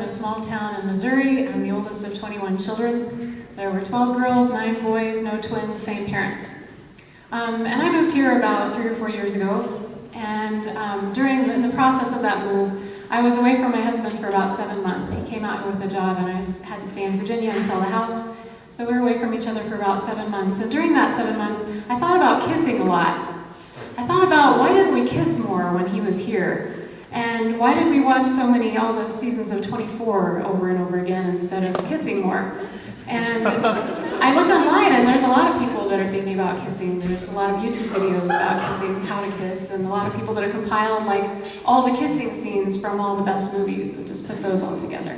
a small town in Missouri. I'm the oldest of 21 children. There were 12 girls, 9 boys, no twins, same parents. And I moved here about 3 or 4 years ago. And in the process of that move, I was away from my husband for about 7 months. He came out here with a job, and I had to stay in Virginia and sell the house. So we were away from each other for about 7 months. And during that 7 months, I thought about kissing a lot. I thought about why didn't we kiss more when he was here? And why did we watch all the seasons of 24 over and over again instead of kissing more? And I looked online, and there's a lot of people that are thinking about kissing. There's a lot of YouTube videos about kissing, how to kiss, and a lot of people that have compiled all the kissing scenes from all the best movies and just put those all together.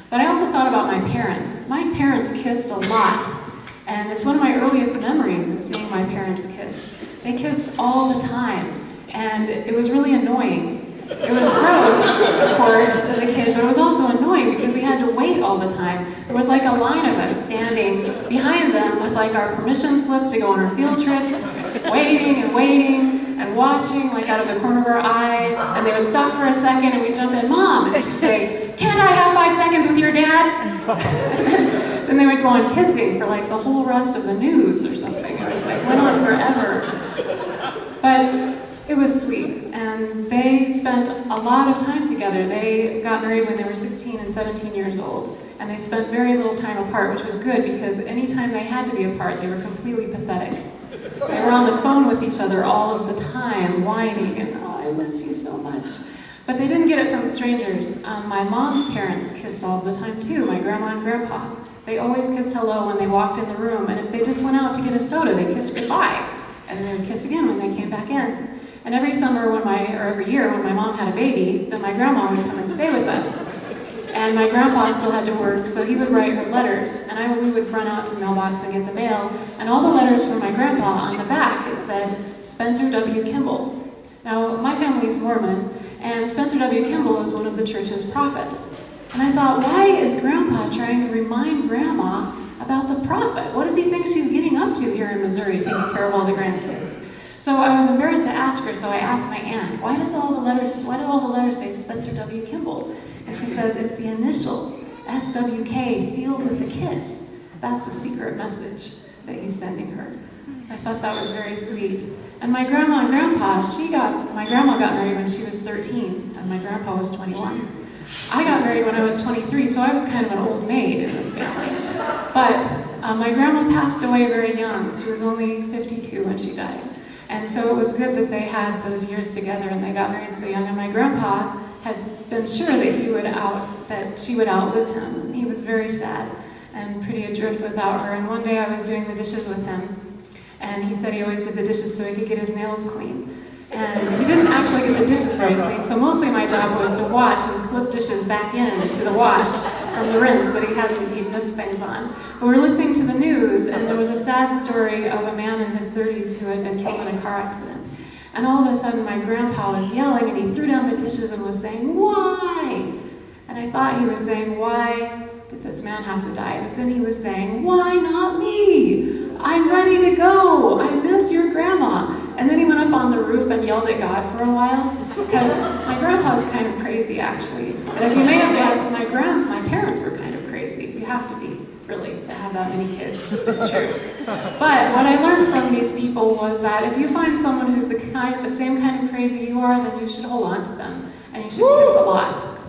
But I also thought about my parents. My parents kissed a lot, and it's one of my earliest memories is seeing my parents kiss. They kissed all the time, and it was really annoying. It was gross, of course, as a kid, but it was also annoying because we had to wait all the time. There was a line of us standing behind them with our permission slips to go on our field trips, waiting and watching out of the corner of our eye, and they would stop for a second and we'd jump in, "Mom," and she'd say, "Can't I have 5 seconds with your dad?" Then they would go on kissing for the whole rest of the news or something. It went on forever. But it was sweet, and they spent a lot of time together. They got married when they were 16 and 17 years old, and they spent very little time apart, which was good because anytime they had to be apart, they were completely pathetic. They were on the phone with each other all of the time, whining, and "Oh, I miss you so much." But they didn't get it from strangers. My mom's parents kissed all the time too, my grandma and grandpa. They always kissed hello when they walked in the room, and if they just went out to get a soda, they kissed goodbye, and then they would kiss again when they came back in. And every summer or every year when my mom had a baby, then my grandma would come and stay with us. And my grandpa still had to work, so he would write her letters, and we would run out to the mailbox and get the mail. And all the letters from my grandpa, on the back, it said, Spencer W. Kimball. Now, my family's Mormon, and Spencer W. Kimball is one of the church's prophets. And I thought, why is Grandpa trying to remind Grandma about the prophet? What does he think she's getting up to here in Missouri, taking care of all the grandkids? So I was embarrassed to ask her, so I asked my aunt, why do all the letters say Spencer W. Kimball? And she says, it's the initials, SWK, sealed with a kiss. That's the secret message that he's sending her. So I thought that was very sweet. And my grandma and grandpa, my grandma got married when she was 13, and my grandpa was 21. I got married when I was 23, so I was kind of an old maid in this family. But my grandma passed away very young. She was only 52 when she died. And so it was good that they had those years together and they got married so young. And my grandpa had been sure that she would outlive him. And he was very sad and pretty adrift without her. And one day I was doing the dishes with him, and he said he always did the dishes so he could get his nails clean. And he didn't actually get the dishes very clean, so mostly my job was to watch and slip dishes back into the wash from the rinse that he'd missed things on. But we were listening to the news, and there was a sad story of a man in his 30s who had been killed in a car accident. And all of a sudden my grandpa was yelling, and he threw down the dishes and was saying, "Why?" And I thought he was saying, "Why did this man have to die?" But then he was saying, "Why not me? I'm ready to go. I miss your grandma." And then he went up on the roof and yelled at God for a while, because my grandpa's kind of crazy, actually. But as you may have guessed, my parents were kind of crazy. You have to be, really, to have that many kids. It's true. But what I learned from these people was that if you find someone who's the same kind of crazy you are, then you should hold on to them, and you should kiss a lot.